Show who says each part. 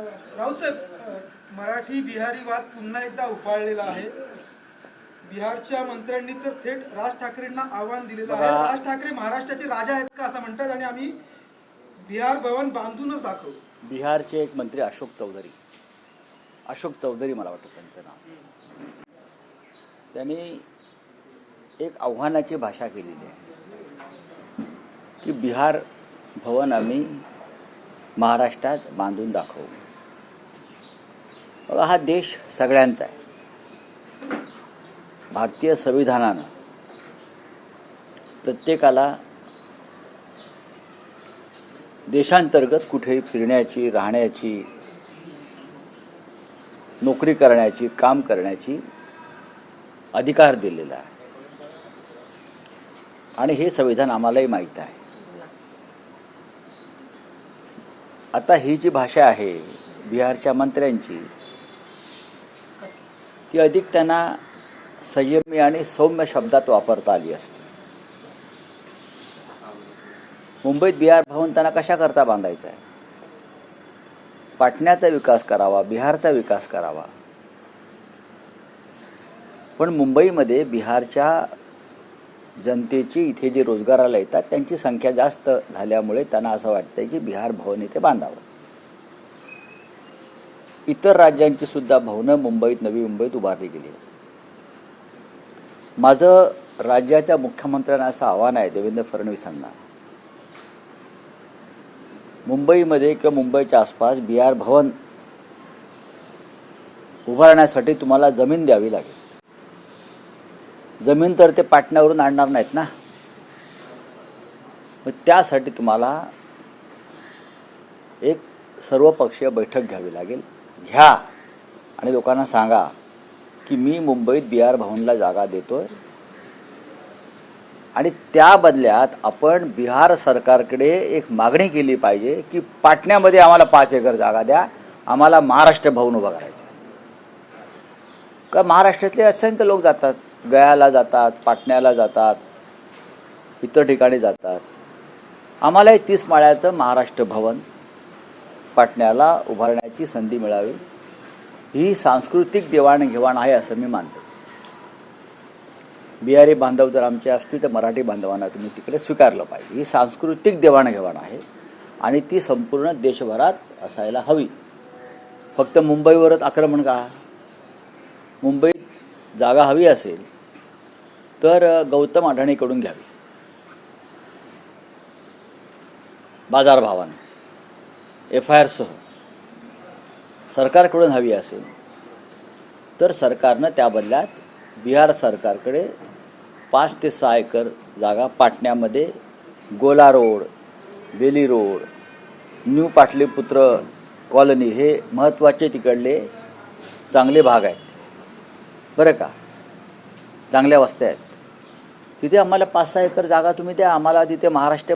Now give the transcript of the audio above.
Speaker 1: राऊत साहेब, मराठी बिहारी वाद पुन्हा एकदा उफाळलेला आहे. बिहारच्या मंत्र्यांनी तर थेट राज ठाकरेंना आव्हान दिलेलं आहे. राज ठाकरे महाराष्ट्राचे राजा आहेत का असं म्हणतात आणि आम्ही बिहार भवन बांधूनच दाखवू.
Speaker 2: बिहारचे एक मंत्री अशोक चौधरी मला वाटतं त्यांचं नाव, त्यांनी एक आव्हानाची भाषा केलेली आहे की बिहार भवन आम्ही महाराष्ट्रात बांधून दाखवू. हा देश सगळ्यांचा आहे. भारतीय संविधानानं प्रत्येकाला देशांतर्गत कुठेही फिरण्याची, राहण्याची, नोकरी करण्याची, काम करण्याची अधिकार दिलेला आहे आणि हे संविधान आम्हालाही माहीत आहे. आता ही जी भाषा आहे बिहारच्या मंत्र्यांची, ती अधिक त्यांना संयमी आणि सौम्य शब्दात वापरता आली असते. मुंबईत बिहार भवन त्यांना कशा करता बांधायचं आहे? पाटण्याचा विकास करावा, बिहारचा विकास करावा. पण मुंबईमध्ये बिहारच्या जनतेची इथे जे रोजगाराला येतात त्यांची संख्या जास्त झाल्यामुळे त्यांना असं वाटतंय की बिहार भवन इथे बांधावं. इतर राज्यांची सुद्धा भवनं मुंबईत, नवी मुंबईत उभारली गेली. माझं राज्याच्या मुख्यमंत्र्यांना असं आव्हान आहे, देवेंद्र फडणवीसांना, मुंबईमध्ये किंवा मुंबईच्या आसपास बिहार भवन उभारण्यासाठी तुम्हाला जमीन द्यावी लागेल. जमीन तर ते पाटण्यावरून आणणार नाहीत ना. मग त्यासाठी तुम्हाला एक सर्वपक्षीय बैठक घ्यावी लागेल. घ्या आणि लोकांना सांगा की मी मुंबईत बिहार भवनला जागा देतोय आणि त्या बदल्यात आपण बिहार सरकारकडे एक मागणी केली पाहिजे की पाटण्यामध्ये आम्हाला 5 एकर जागा द्या, आम्हाला महाराष्ट्र भवन उभं करायचं. का महाराष्ट्रातले असंख्य लोक जातात, गयाला जातात, पाटण्याला जातात, इतर ठिकाणी जातात. आम्हालाही 30 माळ्याचं महाराष्ट्र भवन पाटण्याला उभारण्याची संधी मिळावी. ही सांस्कृतिक देवाणघेवाण आहे असं मी मानतो. बिहारी बांधव जर आमचे असतील तर मराठी बांधवांना तुम्ही तिकडे स्वीकारलं पाहिजे. ही सांस्कृतिक देवाणघेवाण आहे आणि ती संपूर्ण देशभरात असायला हवी. फक्त मुंबईवरच आक्रमण का? मुंबईत जागा हवी असेल तर गौतम अडाणीकडून घ्यावी बाजारभावाने, FIR सह. सरकारकडून हवी असेल तर सरकारनं त्या बदल्यात बिहार सरकारकडे 5 ते 6 एकर जागा पाटण्यामध्ये, Gola road, Bailey road, new Pataliputra colony हे महत्त्वाचे तिकडले चांगले भाग आहेत बरं का, चांगल्या वस्त्या आहेत. तिथे आम्हाला 5-6 एकर जागा तुम्ही द्या, आम्हाला तिथे महाराष्ट्र